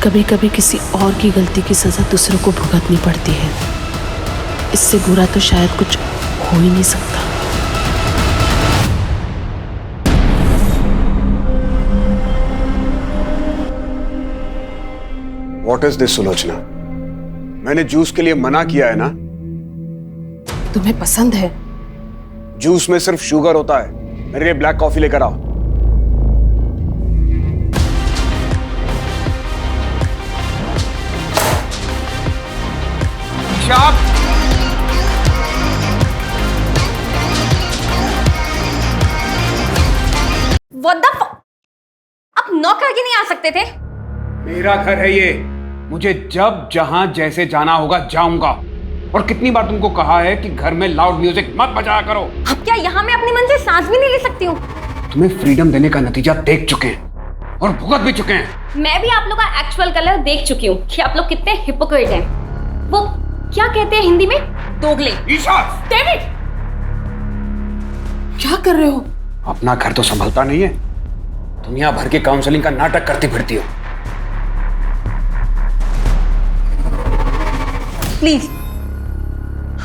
कभी कभी किसी और की गलती की सजा दूसरों को भुगतनी पड़ती है। इससे बुरा तो शायद कुछ हो ही नहीं सकता। What is this, Sulochana? मैंने जूस के लिए मना किया है ना। तुम्हें पसंद है? जूस में सिर्फ शुगर होता है। मेरे लिए ब्लैक कॉफी लेकर आओ। What the fuck? आप नॉक करके नहीं आ सकते थे? मेरा घर है ये। मुझे जब जहां जैसे जाना होगा जाऊंगा। और कितनी बार तुमको कहा है कि घर में लाउड म्यूजिक मत बजाया करो। अब क्या यहाँ मैं अपनी मन से सांस भी नहीं ले सकती हूँ? तुम्हें फ्रीडम देने का नतीजा देख चुके हैं और भुगत भी चुके हैं। मैं भी आप लोग का एक्चुअल कलर देख चुकी हूँ कि आप लोग कितने हिपोक्रेट हैं। वो क्या कहते हैं हिंदी में? दोगले। ईशा! डेविड! क्या कर रहे हो? अपना घर तो संभलता नहीं है, दुनिया भर के काउंसलिंग का नाटक करती फिरती हो। प्लीज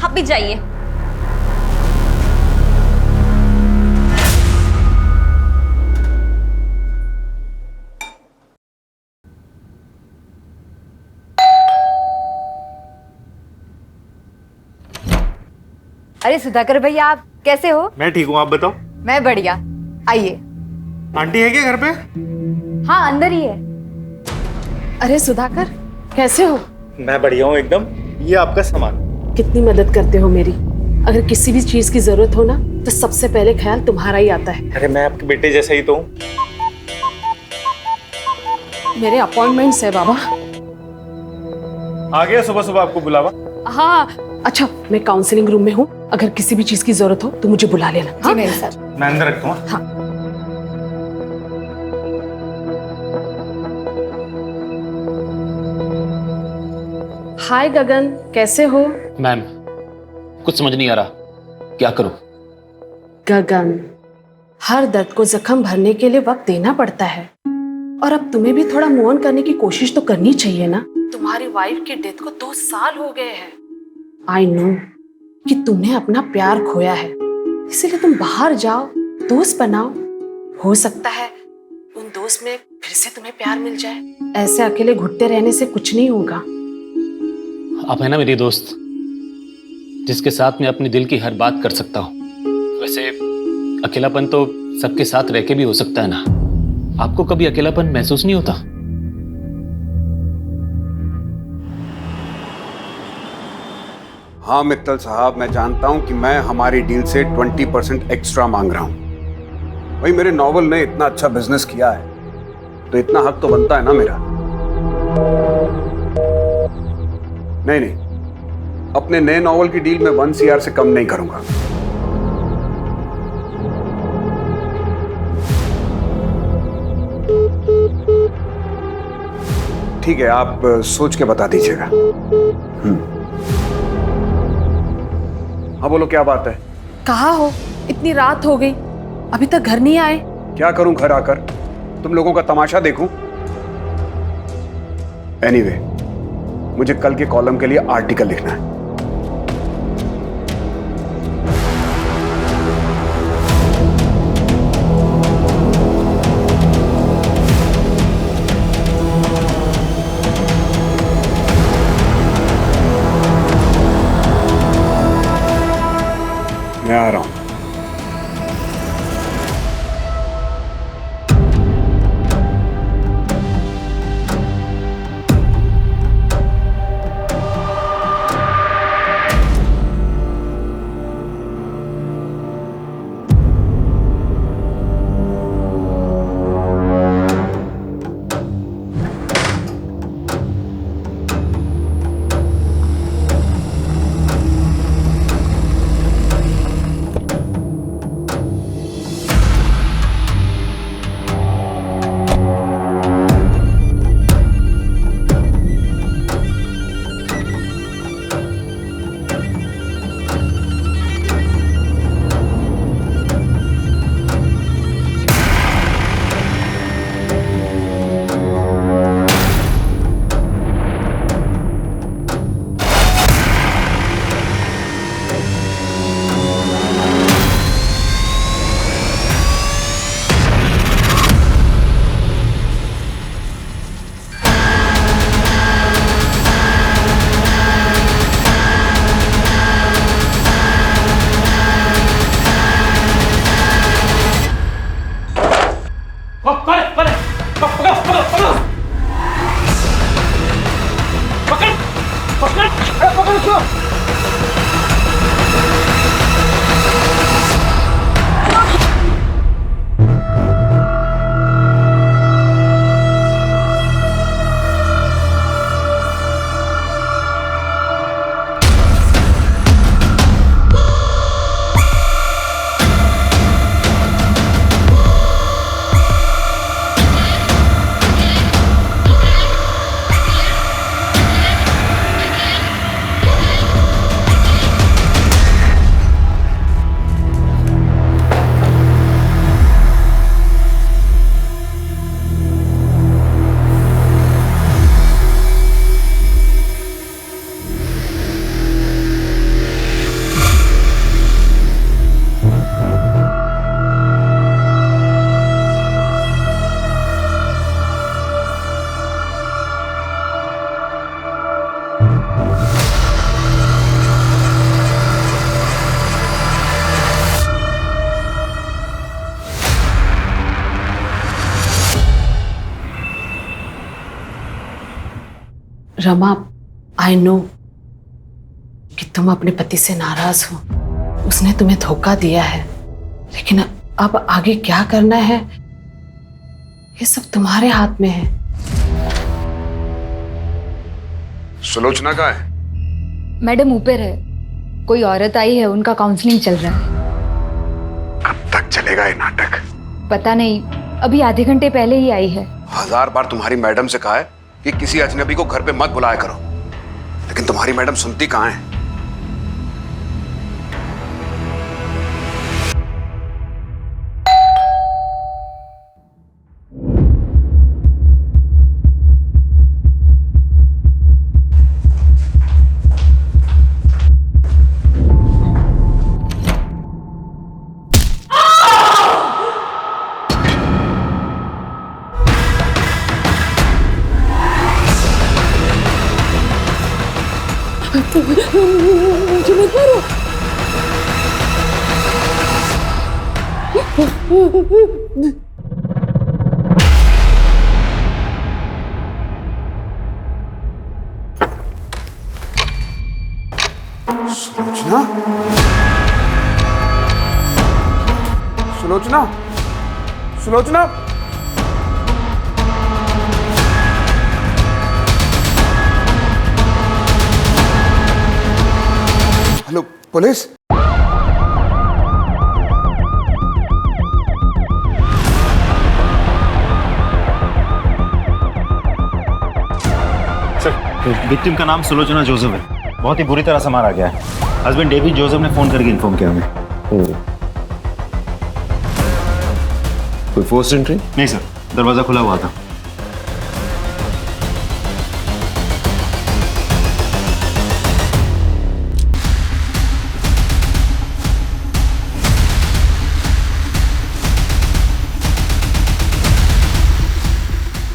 आप भी जाइए। अरे सुधाकर भैया, आप कैसे हो? मैं ठीक हूँ, आप बताओ। मैं बढ़िया। आइए। आंटी है क्या घर पे? हाँ, अंदर ही है। अरे सुधाकर, कैसे हो? मैं बढ़िया हूँ एकदम। ये आपका सामान। कितनी मदद करते हो मेरी। अगर किसी भी चीज की जरूरत हो ना तो सबसे पहले ख्याल तुम्हारा ही आता है। अरे मैं आपके बेटे जैसा ही तो हूँ। मेरे अपॉइंटमेंट्स है बाबा। आ गया सुबह सुबह आपको बुलावा। हाँ, अच्छा मैं काउंसलिंग रूम में हूँ, अगर किसी भी चीज की जरूरत हो तो मुझे बुला लेना। जी मेरे साथ। मैं अंदर रखता हूँ। हाँ। हाय गगन, कैसे हो? मैम, कुछ समझ नहीं आ रहा, क्या करूं? गगन, हर दर्द को जख्म भरने के लिए वक्त देना पड़ता है, और अब तुम्हें भी थोड़ा मूव ऑन करने की कोशिश तो करनी चाहिए ना। तुम्हारी वाइफ की डेथ को 2 साल हो गए हैं। आई नो कि तुमने अपना प्यार खोया है, इसीलिए तुम बाहर जाओ, दोस्त बनाओ। हो सकता है उन दोस्त में फिर से तुम्हें प्यार मिल जाए। ऐसे अकेले घुटते रहने से कुछ नहीं होगा। आप है ना मेरी दोस्त, जिसके साथ मैं अपने दिल की हर बात कर सकता हूँ। वैसे अकेलापन तो सबके साथ रह के भी हो सकता है ना। आपको कभी अकेलापन महसूस नहीं होता? हाँ मित्तल साहब, मैं जानता हूं कि मैं हमारी डील से 20% एक्स्ट्रा मांग रहा हूं। भाई मेरे नॉवल ने इतना अच्छा बिजनेस किया है तो इतना हक तो बनता है ना मेरा। नहीं, अपने नए नॉवल की डील में 1 CR से कम नहीं करूंगा। ठीक है, आप सोच के बता दीजिएगा। हाँ बोलो, क्या बात है? कहाँ हो? इतनी रात हो गई, अभी तक घर नहीं आए। क्या करूं घर आकर? तुम लोगों का तमाशा देखूं? एनीवे, मुझे कल के कॉलम के लिए आर्टिकल लिखना है। मैं आ रहा हूं। रमा, आई नो कि तुम अपने पति से नाराज हो, उसने तुम्हें धोखा दिया है, लेकिन अब आगे क्या करना है ये सब तुम्हारे हाथ में है। सुलोचना कहाँ है? मैडम ऊपर है, कोई औरत आई है, उनका काउंसलिंग चल रहा है। कब तक चलेगा ये नाटक? पता नहीं, अभी आधे घंटे पहले ही आई है। 1000 बार तुम्हारी मैडम से कहा है कि किसी अजनबी को घर पे मत बुलाया करो, लेकिन तुम्हारी मैडम सुनती कहाँ है? Sulochana? Sulochana? Sulochana? Hello, police? Victim का नाम सुलोचना जोसेफ है। बहुत ही बुरी तरह से मारा गया है। हस्बैंड डेविड जोसेफ ने फोन करके इन्फॉर्म किया हमें। कोई फोर्स एंट्री? नहीं सर, दरवाजा खुला हुआ था।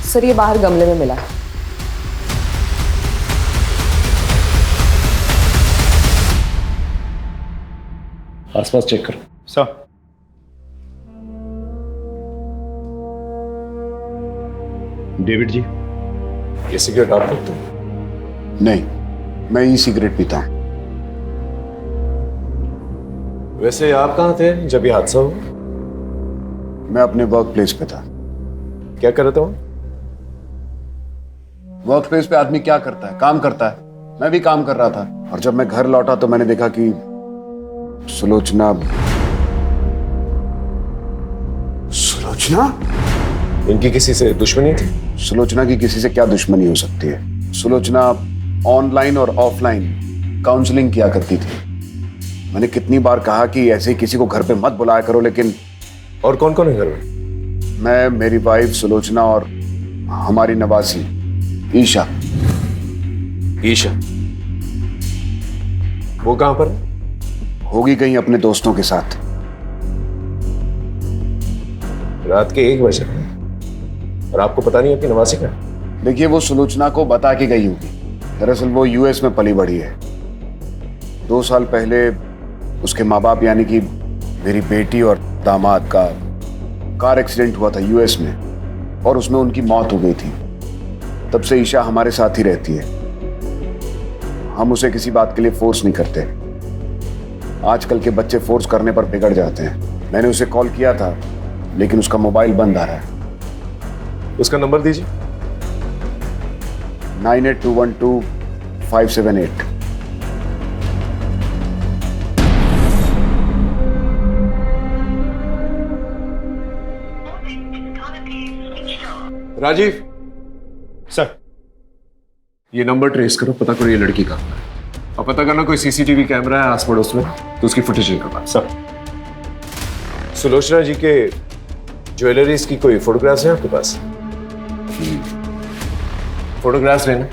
सर ये बाहर गमले में मिला है। आसपास चेक करो। सर, डेविड जी, ये सिगरेट आप पीते हो? नहीं, मैं ई सिगरेट पीता हूं। वैसे आप कहाँ थे जब ये हादसा हुआ? मैं अपने वर्क प्लेस पे था। क्या कर रहे थे वहाँ? वर्क प्लेस पे आदमी क्या करता है? काम करता है। मैं भी काम कर रहा था, और जब मैं घर लौटा तो मैंने देखा कि सुलोचना इनकी किसी से दुश्मनी थी? सुलोचना की किसी से क्या दुश्मनी हो सकती है? सुलोचना ऑनलाइन और ऑफलाइन काउंसलिंग किया करती थी। मैंने कितनी बार कहा कि ऐसे किसी को घर पे मत बुलाया करो, लेकिन और कौन कौन है घर में? मैं, मेरी वाइफ सुलोचना और हमारी नवासी ईशा। ईशा? वो कहां पर है? होगी कहीं अपने दोस्तों के साथ। रात के 1 बजे और आपको पता नहीं है कि नवासी का? देखिए, वो सुलोचना को बता के गई होगी। दरअसल वो यूएस में पली बढ़ी है। 2 साल पहले उसके माँ बाप यानी कि मेरी बेटी और दामाद का कार एक्सीडेंट हुआ था यूएस में, और उसमें उनकी मौत हो गई थी। तब से ईशा हमारे साथ ही रहती है। हम उसे किसी बात के लिए फोर्स नहीं करते। आजकल के बच्चे फोर्स करने पर बिगड़ जाते हैं। मैंने उसे कॉल किया था, लेकिन उसका मोबाइल बंद आ रहा है। उसका नंबर दीजिए। 98212578। राजीव सर, ये नंबर ट्रेस करो, पता करो ये लड़की कहाँ है, और पता करना कोई सीसीटीवी कैमरा है आस पड़ोस में तो उसकी फुटेज निकालना। सर। सुलोचना जी के ज्वेलरीज की कोई फोटोग्राफ्स हैं आपके पास? फोटोग्राफ्स लेना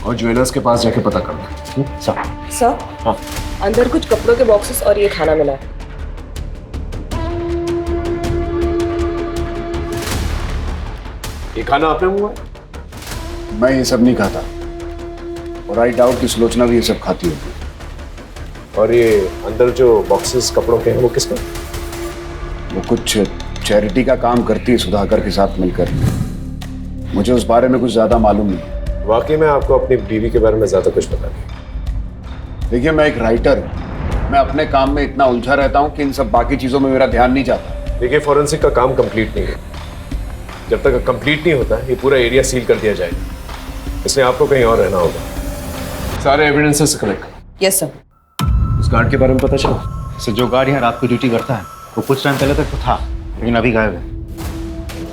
और ज्वेलर्स के पास जाके पता करना। सर। सर, हाँ। अंदर कुछ कपड़ों के बॉक्सेस और ये खाना मिला है। ये खाना आपने मंगवाया? मैं ये सब नहीं खाता। और आई डाउट कि सुलोचना भी ये सब खाती होगी। और ये अंदर जो बॉक्सेस कपड़ों के हैं वो किसका? वो कुछ चैरिटी का काम करती है सुधाकर के साथ मिलकर। मुझे उस बारे में कुछ ज्यादा मालूम नहीं। वाकई में आपको अपनी बीवी के बारे में ज्यादा कुछ पता नहीं? देखिए, मैं एक राइटर हूँ। मैं अपने काम में इतना उलझा रहता हूँ कि इन सब बाकी चीजों में मेरा ध्यान नहीं जाता। देखिए, फॉरेंसिक का काम कंप्लीट नहीं है। जब तक कंप्लीट नहीं होता ये पूरा एरिया सील कर दिया जाएगा, इसलिए आपको कहीं और रहना होगा। सारे एविडेंसेस कलेक्ट करो। Yes sir. उस गार्ड के बारे में पता चला? सर, जो गार्ड यहाँ रात को ड्यूटी करता है वो कुछ टाइम पहले तक तो था, लेकिन अभी गायब है।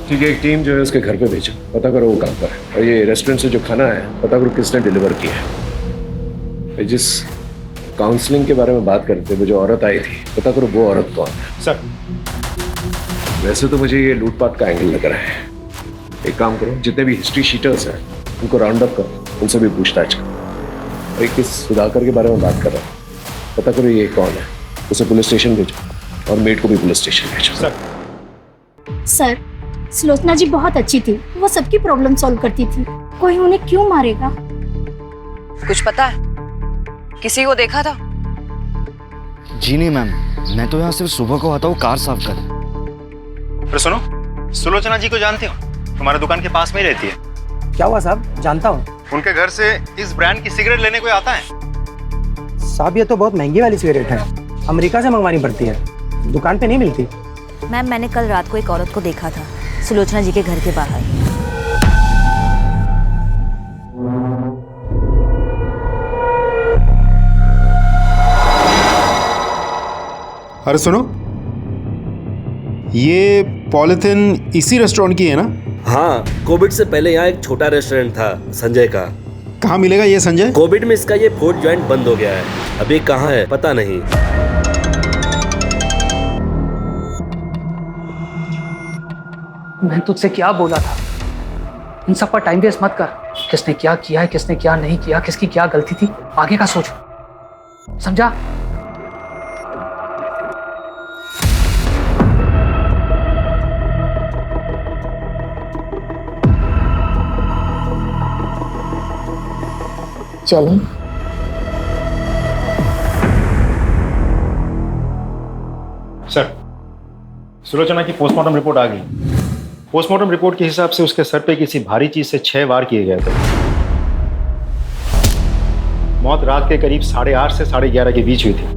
ठीक है, एक टीम जो है उसके घर पे भेजो, पता करो वो कहाँ पर है। और ये रेस्टोरेंट से जो खाना है पता करो किसने डिलीवर किया है। जिस काउंसलिंग के बारे में बात करते वो जो औरत आई थी, पता करो वो औरत कौन है। सर, वैसे तो मुझे ये लूटपाट का एंगल लग रहा है। एक काम करो, जितने भी हिस्ट्री शीटर्स हैं उनको राउंड अप करो, उनसे भी पूछताछ करो। और किस सुधाकर के बारे में बात कर रहा हूँ, पता करो ये कौन है। उसे पुलिस स्टेशन भेजो और मेड को भी पुलिस स्टेशन भेजो। सर, सुलोचना जी बहुत अच्छी थी। वो सबकी प्रॉब्लम सॉल्व करती थी। कोई उन्हें क्यों मारेगा? कुछ पता है? किसी को देखा था? जी नहीं मैम, मैं तो यहाँ सिर्फ सुबह को आता हूँ कार साफ कर। अरे सुनो, सुलोचना जी को जानते हो? तुम्हारे दुकान के पास में ही रहती है। क्या हुआ साहब? जानता हूँ। उनके घर से इस ब्रांड की सिगरेट लेने कोई आता है? साहब, ये तो बहुत महंगी वाली सिगरेट है, अमेरिका से मंगवानी पड़ती है, दुकान पे नहीं मिलती। मैम, मैंने कल रात को एक औरत को देखा था सुलोचना जी के घर के बाहर। अरे सुनो, ये पॉलिथिन इसी रेस्टोरेंट की है ना? हाँ, कोविड से पहले यहाँ एक छोटा रेस्टोरेंट था संजय का। कहाँ मिलेगा ये संजय? कोविड में इसका ये फूड जॉइंट बंद हो गया है, अभी कहाँ है पता नहीं। मैं तुझसे क्या बोला था, इन सब पर टाइम वेस्ट मत कर। किसने क्या किया है, किसने क्या नहीं किया, किसकी क्या गलती थी, आगे का सोच, समझा? चलें। सर, सुलोचना की पोस्टमार्टम रिपोर्ट आ गई। पोस्टमार्टम रिपोर्ट के हिसाब से उसके सर पे किसी भारी चीज से 6 वार किए गए थे। मौत रात के करीब 8:30 से 11:30 के बीच हुई थी।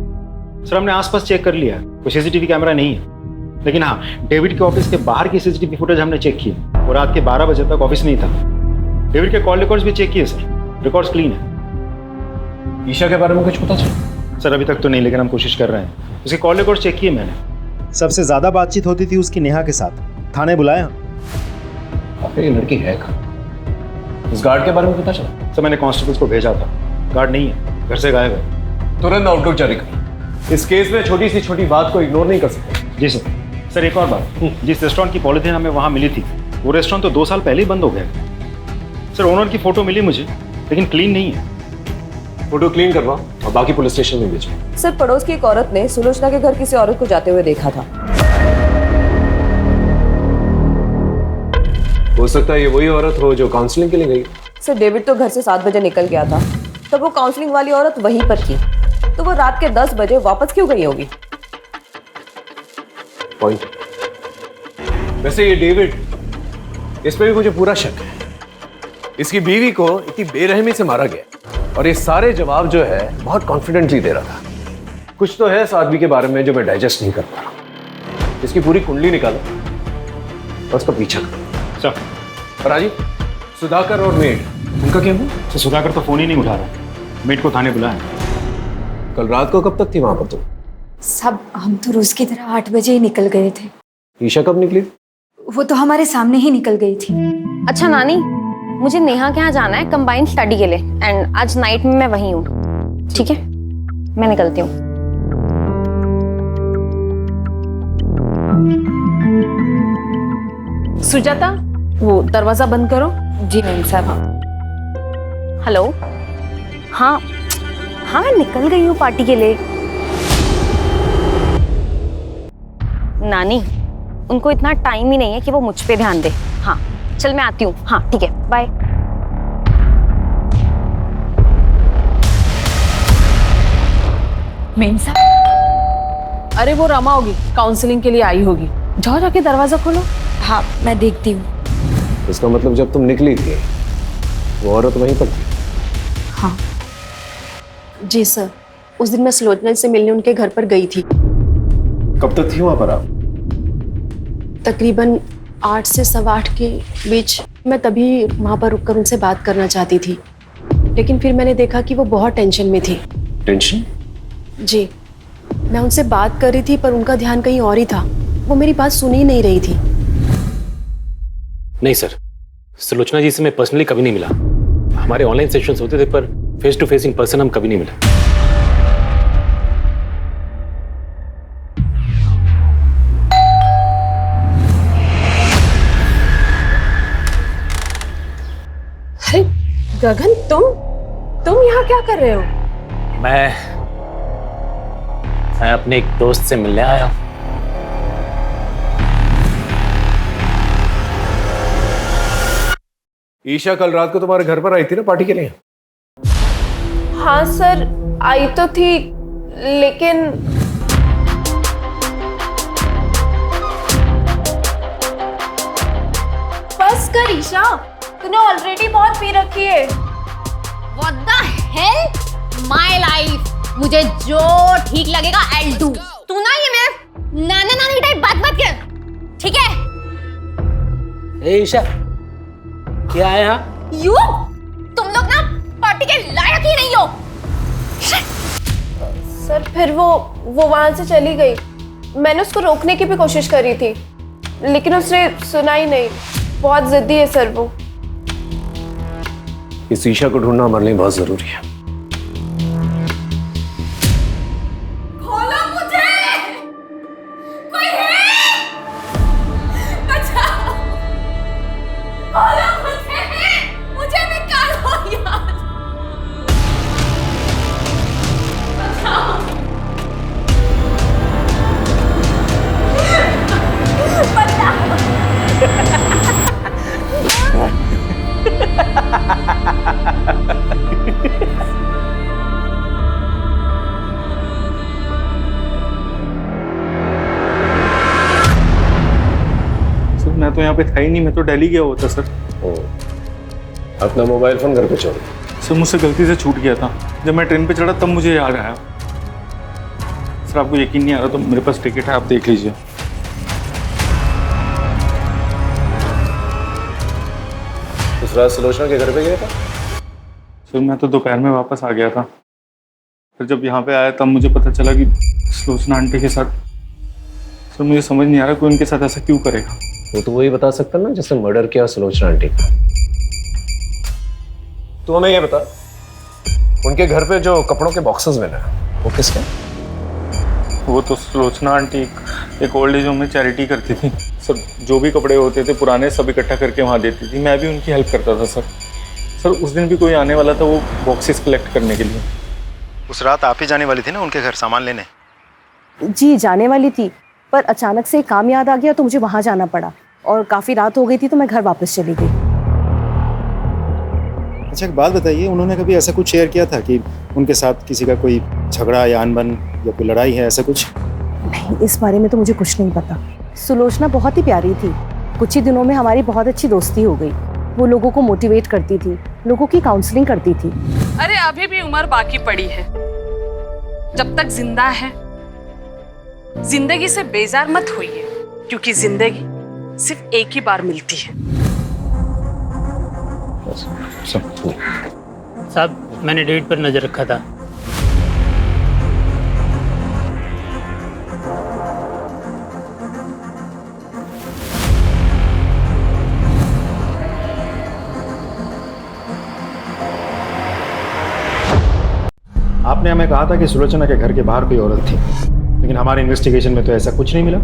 सर, हमने आसपास चेक कर लिया, कोई सीसीटीवी कैमरा नहीं है, लेकिन हाँ, डेविड के ऑफिस के बाहर की सीसीटीवी फुटेज हमने चेक की। वो रात के 12 बजे तक ऑफिस नहीं था। डेविड के कॉल रिकॉर्ड्स भी चेक किए सर, रिकॉर्ड्स क्लीन है। ईशा के बारे में कुछ पता चला? सर, अभी तक तो नहीं, लेकिन हम कोशिश कर रहे हैं। उसके कॉल रिकॉर्ड चेक किए मैंने। सबसे ज्यादा बातचीत होती थी उसकी नेहा के साथ। थाने बुलाया। ये लड़की है कहाँ? इस गार्ड के बारे में पता चला? सर, मैंने कांस्टेबल्स को भेजा था, गार्ड नहीं है, घर से गायब है। तुरंत आउटलुक जारी कर। इस केस में छोटी सी छोटी बात को इग्नोर नहीं कर सकते। जी सर। सर, एक और बात, जिस रेस्टोरेंट की पॉलिथीन हमें वहाँ मिली थी, वो रेस्टोरेंट तो 2 साल पहले ही बंद हो गया। सर, ओनर की फोटो मिली मुझे, लेकिन क्लीन नहीं है। फोटो क्लीन करवाओ और बाकी पुलिस स्टेशन में भेजो। सर, पड़ोस की एक औरत ने सुलोचना के घर किसी औरत को जाते हुए देखा था। हो सकता है ये वही औरत हो जो काउंसलिंग के लिए गई। सर, डेविड तो घर से 7 बजे निकल गया था, तब वो काउंसलिंग वाली औरत वहीं पर थी, तो वो रात के 10 बजे वापस क्यों गई होगी? पॉइंट। वैसे ये डेविड, इस पे भी मुझे पूरा शक है। इसकी बीवी को इतनी बेरहमी से मारा गया और ये सारे जवाब जो है बहुत कॉन्फिडेंटली दे रहा था। कुछ तो है इस आदमी के बारे में जो मैं डाइजेस्ट नहीं कर पा रहा। इसकी पूरी कुंडली निकालो और उसका पीछा करो। सर, राजीव, सुधाकर और मेड, उनका क्या हुआ? सर, सुधाकर तो फोन ही नहीं उठा रहा। मेट को थाने बुलाया। कल रात को कब तक थी वहां पर तुम? सब हम तो रोज की तरह 8 बजे ही निकल गए थे। ईशा कब निकली? वो तो हमारे सामने ही निकल गई थी। अच्छा नानी, मुझे नेहा के यहाँ जाना है कंबाइंड स्टडी के लिए, एंड आज नाइट में मैं वहीं हूँ। ठीक है, मैं निकलती हूँ। सुजाता, वो दरवाजा बंद करो। जी मैम साहब। हेलो। हाँ हाँ, मैं निकल गई हूँ पार्टी के लिए। नानी, उनको इतना टाइम ही नहीं है कि वो मुझ पे ध्यान दे। हाँ चल, मैं आती हूँ। हाँ ठीक है, बाय। मेन साहब? अरे वो रमा होगी, काउंसलिंग के लिए आई होगी। जाओ जाके दरवाजा खोलो। हाँ मैं देखती हूँ। इसका मतलब जब तुम निकली थी वो औरत वहीं पर थी? हाँ जी सर, उस दिन मैं सुलोचना से मिलने उनके घर पर गई थी। कब तक थी वहां पर आप? तकरीबन 8 से 8:15 के बीच। मैं तभी वहां पर रुककर उनसे बात करना चाहती थी, लेकिन फिर मैंने देखा कि वो बहुत टेंशन में थी। टेंशन? जी, मैं उनसे बात कर रही थी पर उनका ध्यान कहीं और ही था। वो मेरी बात सुन ही नहीं रही थी। नहीं सर, सुलोचना जी से मैं पर्सनली कभी नहीं मिला। हमारे ऑनलाइन सेशंस होते थे पर face to face in person हम कभी नहीं मिले। अरे गगन, तुम यहाँ क्या कर रहे हो? मैं अपने एक दोस्त से मिलने आया हूं। ईशा कल रात को तुम्हारे घर पर आई थी ना पार्टी के लिए? हाँ सर, आई तो थी, लेकिन बस कर ईशा, तूने ऑलरेडी बहुत पी रखी है। What the hell? My life. मुझे जो ठीक लगेगा I'll do. तू ना ये मेरे नाना नानी टाइप बात कर, ठीक है? ए ईशा, क्या है यहाँ? You? तुम लोग ना पार्टी के लायक ही नहीं हो। सर फिर वो वहां से चली गई। मैंने उसको रोकने की भी कोशिश करी थी, लेकिन उसने सुना ही नहीं। बहुत जिद्दी है सर वो। इस ईशा को ढूंढना हमारे लिए बहुत जरूरी है। खोलो मुझे! कोई है? बचाओ! खोलो मुझे निकालो यार! बचाओ! सर मैं तो यहाँ पे था ही नहीं, मैं तो दिल्ली गया हुआ था सर। अपना मोबाइल फोन घर पे छोड़। सर मुझसे गलती से छूट गया था, जब मैं ट्रेन पे चढ़ा तब मुझे याद आया। सर आपको यकीन नहीं आ रहा तो मेरे पास टिकट है, आप देख लीजिए। उस रात सुलोचना के घर पे गया था? सर मैं तो दोपहर में वापस आ गया था। फिर जब यहाँ पे आया तब मुझे पता चला कि सुलोचना आंटी के साथ। सर मुझे समझ नहीं आ रहा कोई उनके साथ ऐसा क्यों करेगा। वो तो वही बता सकता ना जिसने मर्डर किया सुलोचना आंटी का। तू हमें ये बता, उनके घर पे जो कपड़ों के बॉक्सेस मिले वो किसके? वो तो सुलोचना आंटी एक ओल्ड एज होम में चैरिटी करती थी। सर जो भी कपड़े होते थे पुराने सब इकट्ठा करके वहाँ देती थी। मैं भी उनकी हेल्प करता था सर उस दिन भी कोई आने वाला था वो बॉक्सेस कलेक्ट करने के लिए। उस रात आप ही जाने वाली थी ना उनके घर सामान लेने? जी जाने वाली थी, पर अचानक से काम याद आ गया तो मुझे वहां जाना पड़ा, और काफी रात हो गई थी तो मैं घर वापस चली गई। अच्छा एक बात बताइए, उन्होंने कभी ऐसा कुछ शेयर किया था कि उनके साथ किसी का कोई झगड़ा या अनबन या कोई लड़ाई है, ऐसा कुछ? नहीं, इस बारे में तो मुझे कुछ नहीं पता। सुलोचना बहुत ही प्यारी थी। कुछ ही दिनों में हमारी बहुत अच्छी दोस्ती हो गई। वो लोगों को मोटिवेट करती थी, लोगों की काउंसलिंग करती थी। अरे अभी भी उम्र बाकी पड़ी है। जब तक जिंदा है जिंदगी से बेजार मत होइए, क्योंकि जिंदगी सिर्फ एक ही बार मिलती है। साहब मैंने डेट पर नजर रखा था। आपने हमें कहा था कि सुलोचना के घर के बाहर कोई औरत थी, लेकिन हमारे इन्वेस्टिगेशन में तो ऐसा कुछ नहीं मिला।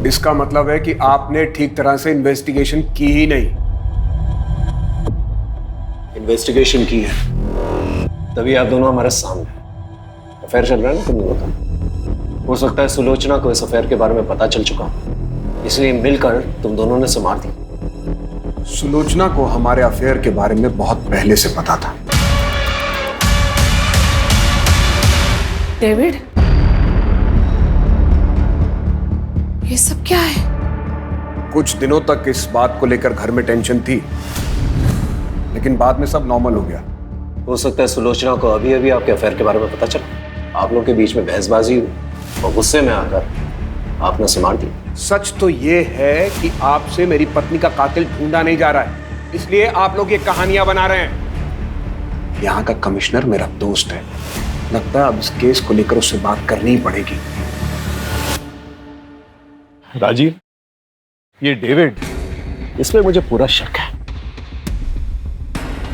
इसका मतलब है कि आपने ठीक तरह से इन्वेस्टिगेशन की ही नहीं। इन्वेस्टिगेशन की है तभी आप दोनों हमारे सामने। अफेयर चल रहा है ना तुम दोनों का। हो सकता है सुलोचना को इस अफेयर के बारे में पता चल चुका, इसलिए मिलकर तुम दोनों ने मार दी। सुलोचना को हमारे अफेयर के बारे में बहुत पहले से पता था। डेविड, ये सब क्या है? कुछ दिनों तक इस बात को लेकर घर में टेंशन थी, लेकिन बाद में सब नॉर्मल हो गया। हो सकता है सुलोचना को अभी अभी आपके अफेयर के बारे में पता चला, आप लोगों के बीच में बहसबाजी हुई और गुस्से में आकर आपने उसे मार दिया। सच तो ये है कि आपसे मेरी पत्नी का कातिल ढूंढा नहीं जा रहा है, इसलिए आप लोग ये कहानियां बना रहे हैं। यहाँ का कमिश्नर मेरा दोस्त है, लगता है अब इस केस को लेकर उससे बात करनी ही पड़ेगी। राजीव, ये डेविड, इसमें मुझे पूरा शक है।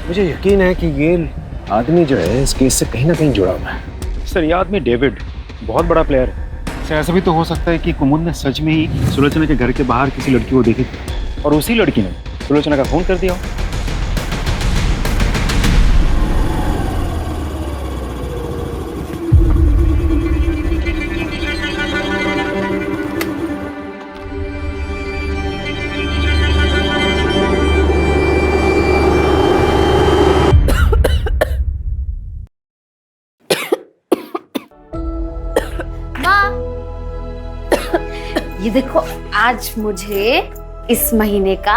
मुझे यकीन है कि ये आदमी जो है इस केस से कहीं ना कहीं जुड़ा हुआ है। सर, ये आदमी डेविड बहुत बड़ा प्लेयर है। सर, ऐसा भी तो हो सकता है कि कुमुद ने सच में ही सुलोचना के घर के बाहर किसी लड़की को देखी थी और उसी लड़की ने सुलोचना का फोन कर दिया। ये देखो, आज मुझे इस महीने का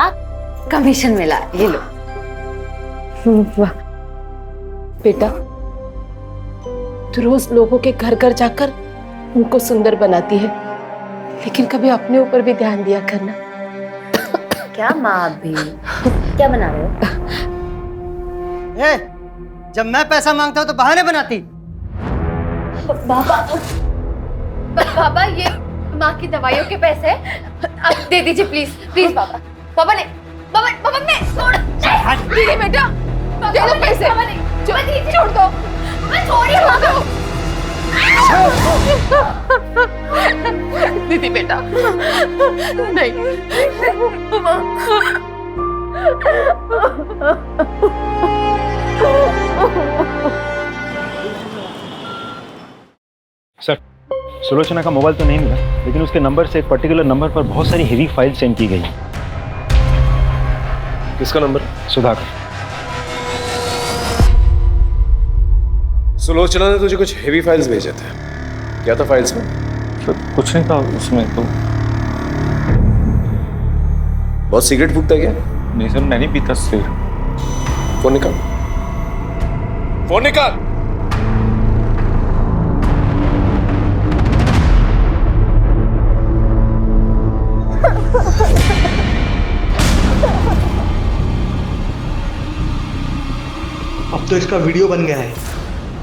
कमीशन मिला, ये लो। वाह बेटा, तू रोज लोगों के घर घर जाकर उनको सुंदर बनाती है, लेकिन कभी अपने ऊपर भी ध्यान दिया करना। क्या माँ अभी क्या बना रहे हो? जब मैं पैसा मांगता हूँ तो बहाने बनाती। बाबा, ये माँ की दवाइयों के पैसे अब दे दीजिए प्लीज प्लीज। बाबा बाबा ने छोड़ दीदी बेटा, दे दो पैसे। छोड़ दो, छोड़िए दीदी बेटा, नहीं। सर, सुलोचना का मोबाइल तो नहीं मिला, लेकिन उसके नंबर से एक पर्टिकुलर नंबर पर बहुत सारी हेवी फाइल सेंड की गई है। किसका नंबर? सुधाकर। सुलोचना ने तुझे कुछ हेवी फाइल्स भेजे थे, क्या था फाइल्स में? सर, कुछ नहीं था उसमें तो। बहुत सिगरेट फूकता क्या? नहीं सर, मैं नहीं पीता सिर। फोन निकाल, फोन निकाल। अब तो इसका वीडियो बन गया है,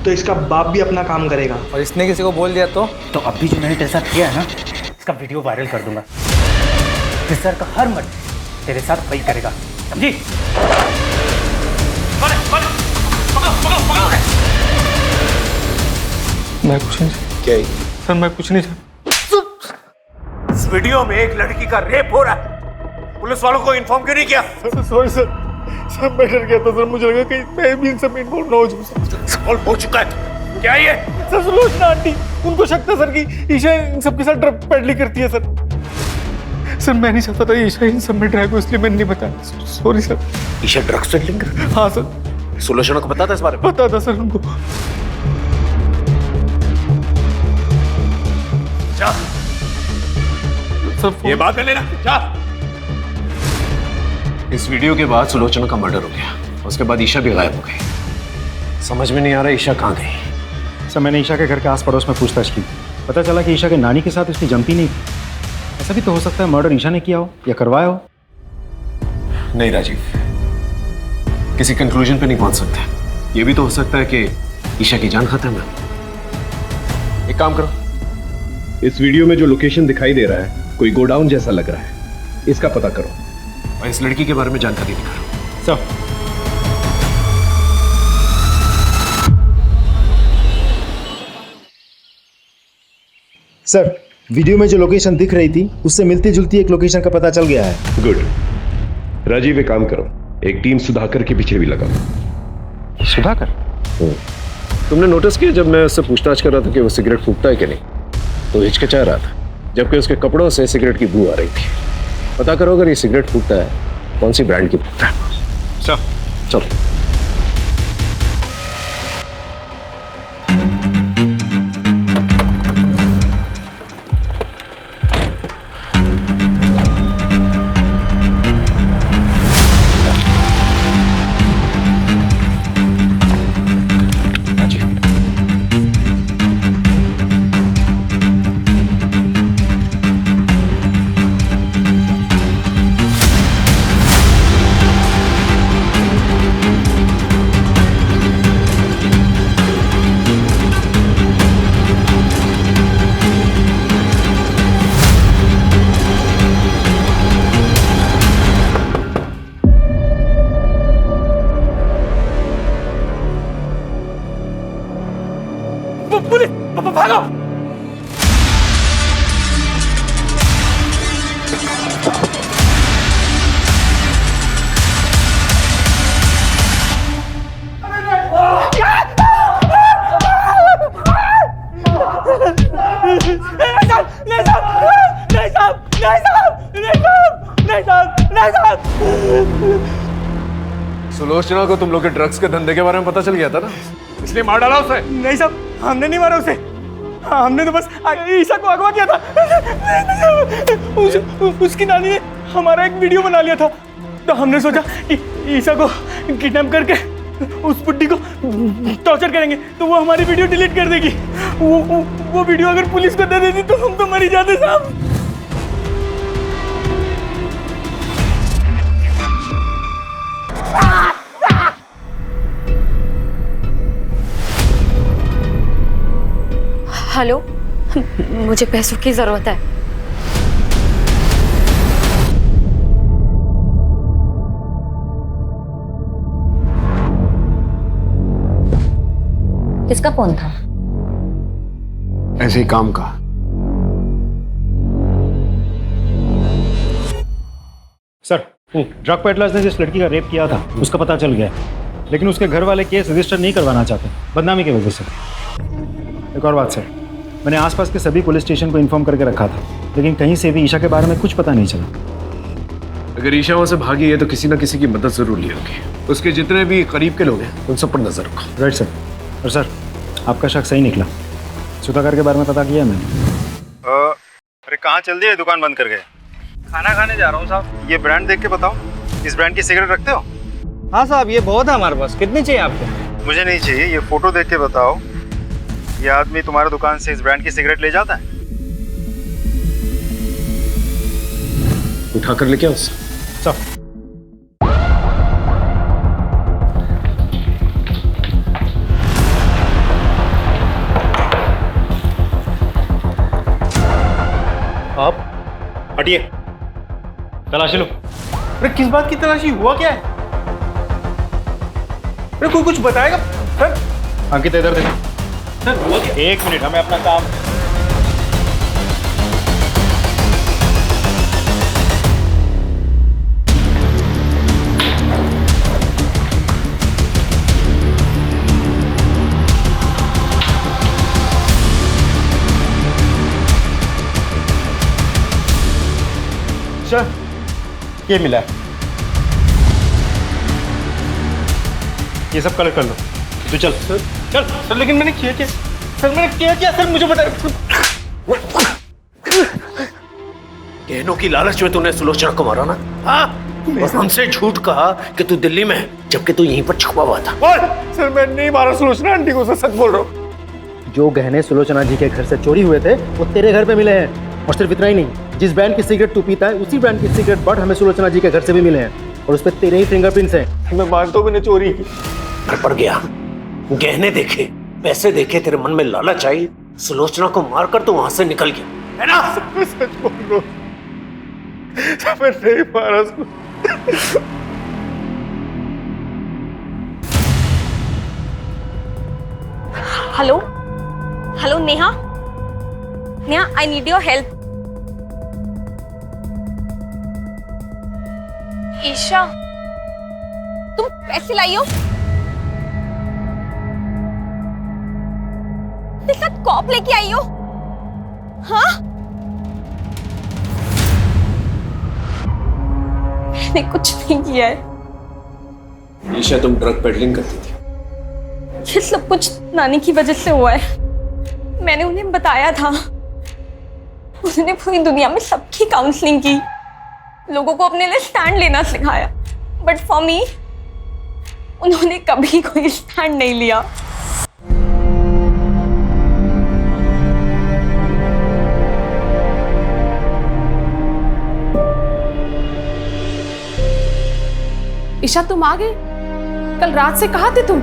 तो इसका बाप भी अपना काम करेगा। और इसने किसी को बोल दिया तो अब भी जो मैंने तेरे साथ किया है ना, इसका वीडियो वायरल कर दूंगा। सर का हर मर्द तेरे साथ वही करेगा, समझी? मैं कुछ नहीं। क्या सर, मैं कुछ नहीं। इस वीडियो में एक लड़की का रेप हो रहा है, पुलिस वालों को इन्फॉर्म क्यों नहीं किया? सॉरी सर, मैं डर गया था सर, मुझे लगा कि मैं भी इन सब में इन्वॉल्व ना हो जाऊं। सॉल्व हो चुका है, क्या ये? सर, सुलोचना आंटी, उनको शक था सर कि ईशा इन सबके साथ ड्रग पेडलिंग करती है सर। सर, मैं नहीं चाहता था ईशा इन सब में ड्रैग हो, इसलिए मैंने नहीं बताया। Sorry sir. Isha drugs peddling? हाँ सर। सुलोचना को पता था इस बारे में? पता था सर उनको। जा सर, ये बात कर लेना, जा। इस वीडियो के बाद सुलोचना का मर्डर हो गया, उसके बाद ईशा भी गायब हो गई। समझ में नहीं आ रहा ईशा कहाँ गई। सर, मैंने ईशा के घर के आस पड़ोस में पूछताछ की, पता चला कि ईशा के नानी के साथ उसकी जमती नहीं थी। ऐसा भी तो हो सकता है मर्डर ईशा ने किया हो या करवाया हो। नहीं राजीव, किसी कंक्लूजन पे नहीं पहुंच सकते। ये भी तो हो सकता है कि ईशा की जान खत्म है। एक काम करो, इस वीडियो में जो लोकेशन दिखाई दे रहा है कोई गोडाउन जैसा लग रहा है, इसका पता करो और इस लड़की के बारे में जानकारी निकालो। सब सर, वीडियो में जो लोकेशन दिख रही थी उससे मिलती जुलती एक लोकेशन का पता चल गया है। गुड। राजीव, एक काम करो, एक टीम सुधाकर के पीछे भी लगाओ। सुधाकर? तुमने नोटिस किया जब मैं उससे पूछताछ कर रहा था कि वो सिगरेट फूकता है कि नहीं, तो हिचकिचा रहा था, जबकि उसके कपड़ों से सिगरेट की बू आ रही थी। पता करो अगर ये सिगरेट फूकता है कौन सी ब्रांड की फूकता है। चलो। भागो। सुलोचना को तुम लोग के ड्रग्स के धंधे के बारे में पता चल गया था ना, इसलिए मार डाला उसे। नहीं साहब, हमने नहीं मारा उसे, हमने तो बस ईशा को अगवा किया था। उसकी नानी ने हमारा एक वीडियो बना लिया था, तो हमने सोचा कि ईशा को किडनैप करके उस बुड्ढी को टॉर्चर करेंगे तो वो हमारी वीडियो डिलीट कर देगी। वो वीडियो अगर पुलिस को दे देती तो हम तो मर ही जाते साहब। हेलो, मुझे पैसों की जरूरत है। किसका फोन था? ऐसे ही काम का। सर, ड्रग पेडलर्स ने जिस लड़की का रेप किया था उसका पता चल गया, लेकिन उसके घर वाले केस रजिस्टर नहीं करवाना चाहते बदनामी की वजह से। एक और बात सर, मैंने आसपास के सभी पुलिस स्टेशन को इन्फॉर्म करके रखा था, लेकिन कहीं से भी ईशा के बारे में कुछ पता नहीं चला। अगर ईशा वहां से भागी है तो किसी ना किसी की मदद जरूर ली होगी। उसके जितने भी करीब के लोग हैं उन सब पर नजर रखो। Right sir. और सर, आपका शक सही निकला, सुधाकर के बारे में पता किया मैंने। अरे कहाँ चल दिए, दुकान बंद कर गए? खाना खाने जा रहा हूँ साहब। ये ब्रांड देख के बताओ, इस ब्रांड की सिगरेट रखते हो? हाँ साहब, ये बहुत है हमारे पास। कितनी चाहिए आपको? मुझे नहीं चाहिए, ये फोटो देख के बताओ, ये आदमी तुम्हारे दुकान से इस ब्रांड की सिगरेट ले जाता है? उठा कर लेके आओ सब। आप हटिए, तलाशी लो। अरे किस बात की तलाशी, हुआ क्या है? अरे कोई कुछ बताएगा सर? अंकित इधर देखो। सर हुआ क्या? एक मिनट, हमें अपना काम। सर ये मिला है, ये सब कलेक्ट कर लो। तू चल चल सर। लेकिन मैंने किया क्या सर? मैंने किया क्या सर, मुझे बताइए। गहनों की लालच में तूने सुलोचना को मारा ना? हाँ, और हमसे झूठ कहा कि तू दिल्ली में है, जबकि तू यहीं पर छुपा हुआ था। सर मैं नहीं मारा सुलोचना आंटी को, सच बोल रहा हूँ। जो गहने सुलोचना जी के घर से चोरी हुए थे वो तेरे घर पे मिले हैं। और सिर्फ इतना ही नहीं, जिस ब्रांड की सिगरेट तू पीता है उसी ब्रांड की सिगरेट बट हमें सुलोचना जी के घर से भी मिले हैं, और उस पर तेरे ही फिंगरप्रिंट्स हैं। मैं मानता हूँ मैंने चोरी की। घर पर गया, गहने देखे, पैसे देखे, तेरे मन में लालच आई, सुलोचना को मारकर तू वहां से निकल गया, है ना? सच बोल रहा हूँ, मैं नहीं मारा। Hello hello Neha, Neha I need your help. Isha, तुम पैसे लाई हो? तेरे साथ कॉप लेके आई हो? हाँ, मैंने कुछ नहीं किया है। ईशा, तुम ड्रग पेडलिंग करती थी? ये सब कुछ नानी की वजह से हुआ है। मैंने उन्हें बताया था, उन्होंने पूरी दुनिया में सबकी काउंसलिंग की, लोगों को अपने लिए स्टैंड लेना सिखाया, बट फॉर मी उन्होंने कभी कोई स्टैंड नहीं लिया। ईशा तुम आ गए? कल रात से कहाँ थे तुम?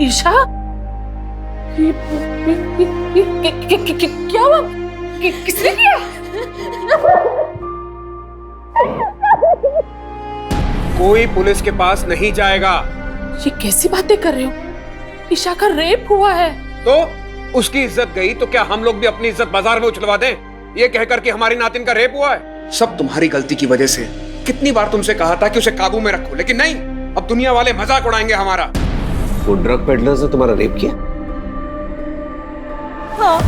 ईशा, क्या हुआ? किसने किया? कोई पुलिस के पास नहीं जाएगा। ये कैसी बातें कर रहे हो? ईशा का रेप हुआ है। तो उसकी इज्जत गई तो क्या हम लोग भी अपनी इज्जत बाजार में उछलवा दें, ये कहकर कि हमारी नातिन का रेप हुआ है? सब तुम्हारी गलती की वजह से। कितनी बार तुमसे कहा था कि उसे काबू में रखो, लेकिन नहीं, अब दुनिया वाले मजाक उड़ाएंगे हमारा। वो ड्रग पेडलर्स ने तुम्हारा रेप किया? हाँ,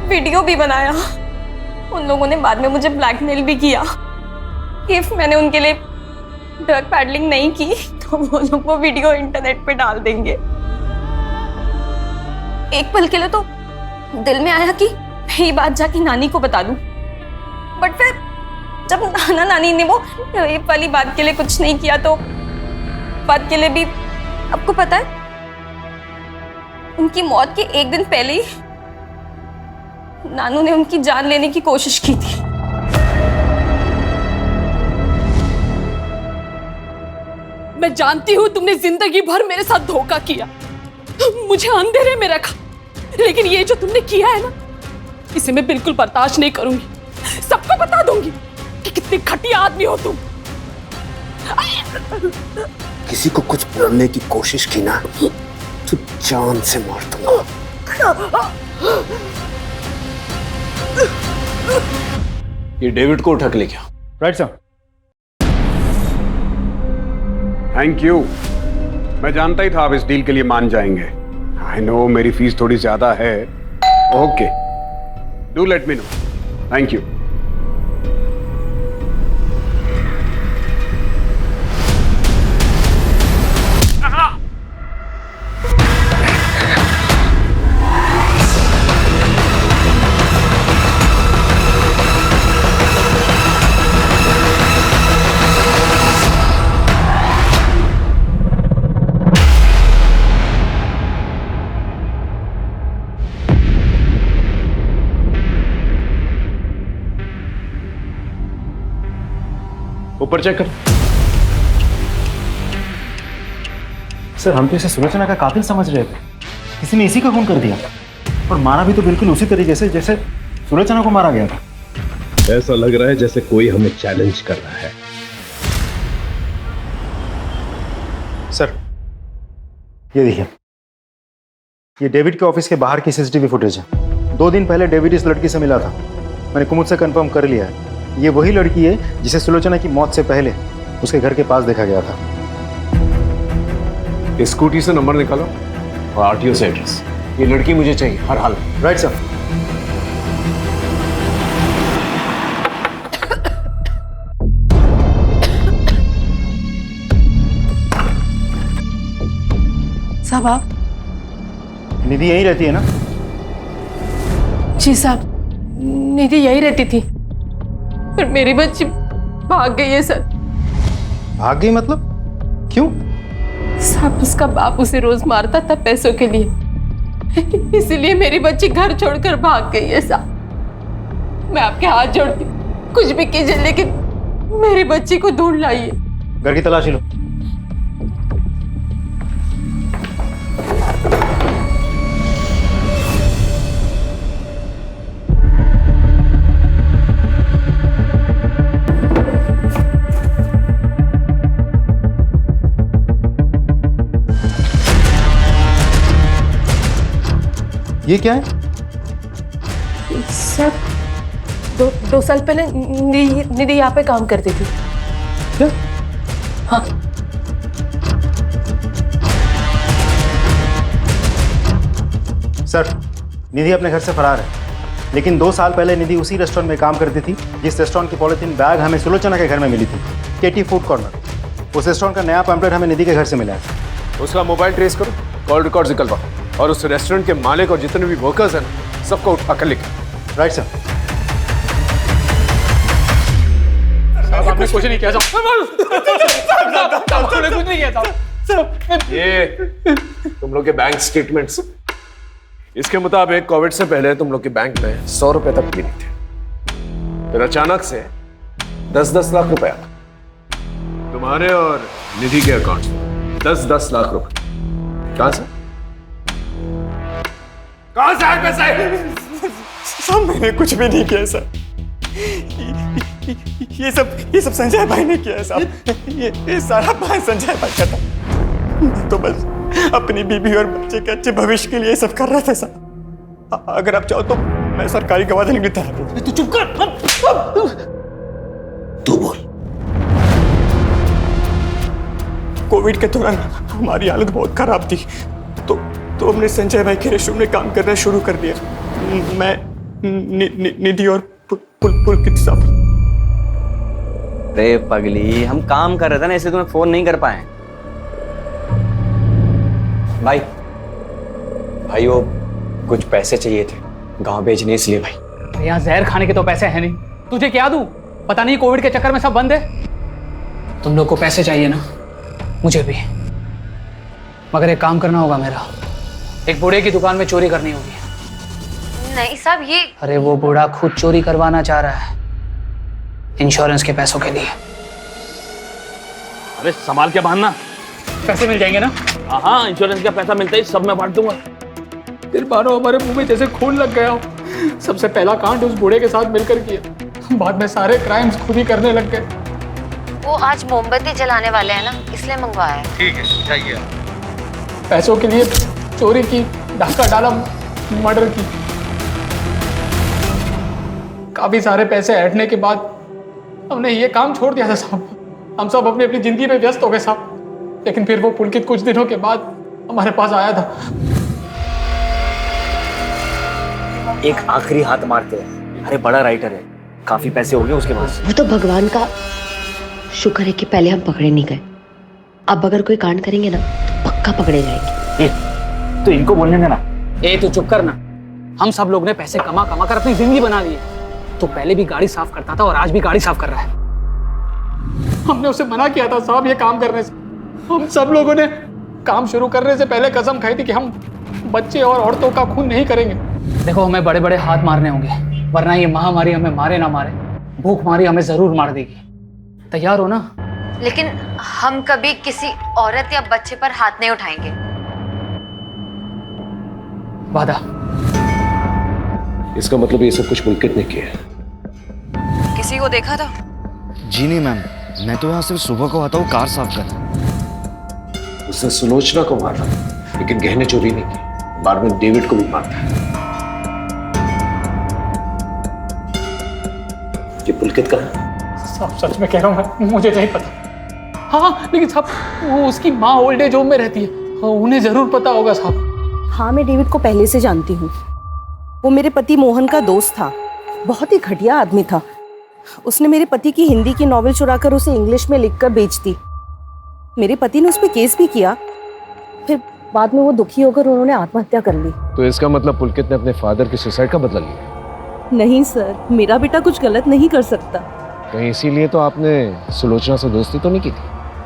वीडियो भी बनाया। उन लोगों ने बाद में मुझे ब्लैकमेल भी किया। इफ मैंने उनके लिए ड्रग पैडलिंग नहीं की तो वो लोग वो वीडियो इंटरनेट पे डाल देंगे। एक पल के लिए तो दिल में आया कि ये बात जाके नानी को बता दूं, बट फिर जब नाना नानी ने वो रेप वाली बात के लिए कुछ नहीं किया तो बात के लिए भी, आपको पता है उनकी मौत के एक दिन पहले ही नानू ने उनकी जान लेने की कोशिश की थी। मैं जानती हूँ तुमने जिंदगी भर मेरे साथ धोखा किया, मुझे अंधेरे में रखा, लेकिन ये जो तुमने किया है ना, इसे मैं बिल्कुल बर्दाश्त नहीं करूंगी। सबको बता दूंगी कि कितने घटिया आदमी हो तुम। किसी को कुछ बोलने की कोशिश की ना तो जान से मार दूंगा। ये डेविड को उठा के लेके आओ। Right sir. Thank you. मैं जानता ही था आप इस डील के लिए मान जाएंगे। आई नो मेरी फीस थोड़ी ज्यादा है। Okay, do let me know. Thank you. ऊपर चेक कर। सर हम तो इसे सुलोचना का कातिल समझ रहे थे। किसी ने इसी का खून कर दिया और मारा भी तो बिल्कुल उसी तरीके से जैसे सुलोचना को मारा गया था। ऐसा लग रहा है जैसे कोई हमें चैलेंज कर रहा है। सर ये देखिए, ये डेविड के ऑफिस के बाहर की सीसीटीवी फुटेज है। 2 दिन पहले डेविड इस लड़की से मिला था। मैंने कुमुद से कंफर्म कर लिया है, ये वही लड़की है जिसे सुलोचना की मौत से पहले उसके घर के पास देखा गया था। स्कूटी से नंबर निकालो और आरटीओ से एड्रेस। ये लड़की मुझे चाहिए हर हाल में। Right sir. साहब आप? निधि यहीं रहती है ना? जी साहब, निधि यहीं रहती थी, पर मेरी बच्ची भाग गई है सर। भाग गई मतलब? क्यों? साहब उसका बाप उसे रोज मारता था पैसों के लिए, इसीलिए मेरी बच्ची घर छोड़कर भाग गई है साहब। मैं आपके हाथ जोड़ती, कुछ भी कीजिए लेकिन मेरी बच्ची को ढूंढ लाइए। घर की तलाशी लो। ये क्या है? सर दो साल पहले निधि यहाँ पे काम करती थी। क्या? हाँ। सर निधि अपने घर से फरार है, लेकिन 2 साल पहले निधि उसी रेस्टोरेंट में काम करती थी जिस रेस्टोरेंट की पॉलिथीन बैग हमें सुलोचना के घर में मिली थी, केटी फूड कॉर्नर। उस रेस्टोरेंट का नया पैम्पलेट हमें निधि के घर से मिला है। उसका मोबाइल ट्रेस करो, कॉल रिकॉर्ड निकलवा और उस रेस्टोरेंट के मालिक और जितने भी वर्कर्स हैं सबको उठा कर लिखा। Right sir. आपने कुछ नहीं किया आपने कुछ नहीं किया था। ये तुम लोग के बैंक स्टेटमेंट्स, इसके मुताबिक कोविड से पहले तुम लोग के बैंक में 100 रुपए तक भी नहीं थे। फिर अचानक से 10-10 लाख रुपए तुम्हारे और निधि के अकाउंट में 10-10 लाख रुपए कहां से? कहां से आए पैसे? सब मैंने कुछ भी नहीं किया सर। ये सब संजय भाई ने किया है साहब। ये सारा प्लान संजय भाई का था। मैं तो बस अपनी बीबी और बच्चे के अच्छे भविष्य के लिए सब कर रहा था साहब। अगर आप चाहो तो मैं सरकारी गवाह देने के लिए तैयार हूं। तू चुप कर। तू बोल। कोविड के दौरान हमारी हालत बहुत खराब थी, तो हमने संजय भाई के रेस्टोरेंट में काम करना शुरू कर दिया। मैं निधि और पुलकित साहब। अरे पगली, हम काम कर रहे थे ना, इसलिए तुम्हें फोन नहीं कर पाए। भाई वो कुछ पैसे चाहिए थे गांव भेजने, इसलिए भाई। यहाँ जहर खाने के तो पैसे हैं नहीं, तुझे क्या दूं? पता नहीं कोविड के चक्कर में सब बंद है। तुम लोग को पैसे चाहिए ना, मुझे भी, मगर एक काम करना होगा मेरा। एक बूढ़े की दुकान में चोरी करनी होगी। नहीं साहब, ये अरे वो बूढ़ा खुद चोरी करवाना चाह रहा है इंश्योरेंस के पैसों के लिए। अरे संभाल के बांधना, पैसे मिल जाएंगे ना? हाँ, इंश्योरेंस का पैसा मिलता ही सब मैं बांट दूंगा। फिर मानो हमारे मुंह में जैसे खून लग गया हो। सबसे पहला कांड उस बूढ़े के साथ मिलकर किया, बाद में सारे क्राइम्स खुद ही करने लग गए। वो आज मोमबत्ती जलाने वाले हैं ना, इसलिए मंगवाया है। ठीक है, चाहिए। पैसों के लिए चोरी की, डाका डाला, मर्डर की। काफी सारे पैसे ऐंठने के बाद हमने ये काम छोड़ दिया था साहब। हम सब अपनी अपनी जिंदगी में व्यस्त हो गए साहब। लेकिन फिर वो पुलकित कुछ दिनों के बाद हमारे पास आया था। एक आखिरी हाथ मारते हैं। अरे बड़ा राइटर है, काफी पैसे हो गए उसके पास। वो तो भगवान का शुक्र है कि पहले हम पकड़े नहीं गए। अब अगर कोई कांड करेंगे ना तो पक्का पकड़े जाएंगे। तो इनको बोलने देना। ए तू चुप करना। हम सब लोग ने पैसे कमा कमा कर अपनी जिंदगी बना ली। तो पहले भी गाड़ी साफ करता था और आज भी गाड़ी साफ कर रहा है। हमने उसे मना किया था साहब ये काम करने से। हम सब लोगों ने काम शुरू करने से पहले कसम खाई थी कि हम बच्चे और औरतों का खून नहीं करेंगे। देखो, हमें बड़े बड़े हाथ मारने होंगे, वरना ये महामारी हमें मारे ना मारे, भूखमारी हमें जरूर मार देगी। तैयार हो ना? लेकिन हम कभी किसी औरत या बच्चे पर हाथ नहीं उठाएंगे। वादा। इसका मतलब ये सब कुछ पुलकित ने किया है। किसी को देखा था? जी नहीं मैम, मैं तो यहाँ सिर्फ सुबह को आता हूँ कार साफ करने। उसने सुलोचना को मारा, लेकिन गहने चोरी नहीं की। बाद में डेविड को भी मारता है। ये पुलकित कहाँ है? साहब सच में कह रहा हूँ, मुझे नहीं पता। हाँ लेकिन साहब वो उसकी माँ ओल्ड एज होम में रहती है, उन्हें जरूर पता होगा साहब। हाँ, मैं डेविड को पहले से जानती हूँ। वो मेरे पति मोहन का दोस्त था, बहुत ही घटिया आदमी था। उसने मेरे पति की हिंदी की नॉवेल चुराकर उसे इंग्लिश में लिखकर बेच दी। मेरे पति ने उस पर केस भी किया, फिर बाद में वो दुखी होकर उन्होंने आत्महत्या कर ली। तो इसका मतलब पुलकित ने अपने फादर की सुसाइड का बदला लिया? नहीं सर, मेरा बेटा कुछ गलत नहीं कर सकता। कहीं इसीलिए तो आपने सुलोचना से दोस्ती तो नहीं की थी?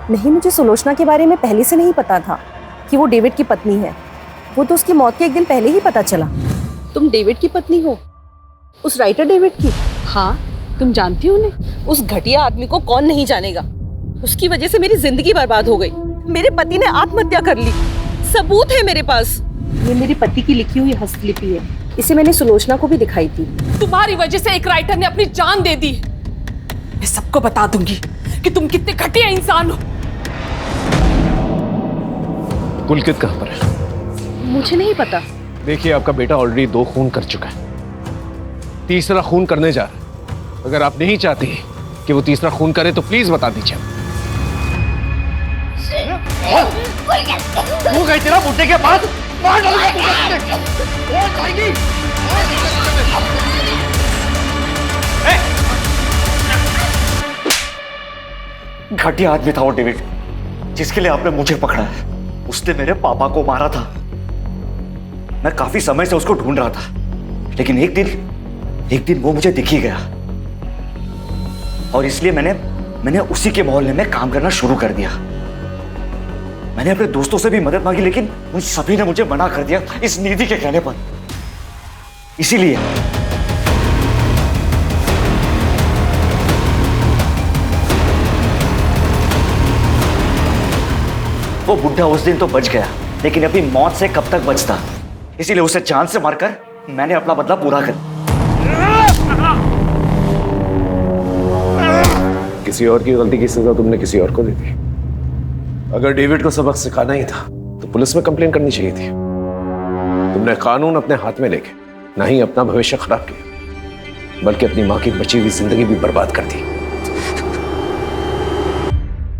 नहीं, मुझे सुलोचना के बारे में पहले से नहीं पता था कि वो डेविड की पत्नी है। वो तो उसकी मौत के एक दिन पहले ही पता चला। तुम डेविड की पत्नी हो? उस राइटर डेविड की? हाँ, तुम जानती हो उन्हें? उस घटिया आदमी को कौन नहीं जानेगा। उसकी वजह से मेरी जिंदगी बर्बाद हो गई। मेरे पति ने आत्महत्या कर ली, सबूत है मेरे पास। ये मेरे पति की लिखी हुई हस्तलिपि है, इसे मैंने सुलोचना को भी दिखाई थी। तुम्हारी वजह से एक राइटर ने अपनी जान दे दी। मैं सबको बता दूंगी कि तुम कितने घटिया इंसान हो। पुलकित कहाँ पर है? मुझे नहीं पता। देखिए, आपका बेटा ऑलरेडी 2 खून कर चुका है, तीसरा खून करने जा रहा है। अगर आप नहीं चाहती कि वो तीसरा खून करे तो प्लीज बता दीजिए। तू गई तेरा बुड्ढे के पास, मार डालूंगा तुझे। घटिया आदमी था वो डेविड, जिसके लिए आपने मुझे पकड़ा है। उसने मेरे पापा को मारा था। मैं काफी समय से उसको ढूंढ रहा था, लेकिन एक दिन वो मुझे दिख ही गया और इसलिए मैंने उसी के मोहल्ले में काम करना शुरू कर दिया। मैंने अपने दोस्तों से भी मदद मांगी, लेकिन उन सभी ने मुझे मना कर दिया इस निधि के कहने पर। इसीलिए वो बुढ़ा उस दिन तो बच गया, लेकिन अपनी मौत से कब तक बचता। इसीलिए उसे जान से मारकर मैंने अपना बदला पूरा कर। किसी और की गलती की सजा तुमने किसी और को दे दी। अगर डेविड को सबक सिखाना ही था तो पुलिस में कंप्लेन करनी चाहिए थी। तुमने कानून अपने हाथ में लेके ना ही अपना भविष्य खराब किया, बल्कि अपनी माँ की बची हुई जिंदगी भी बर्बाद कर दी।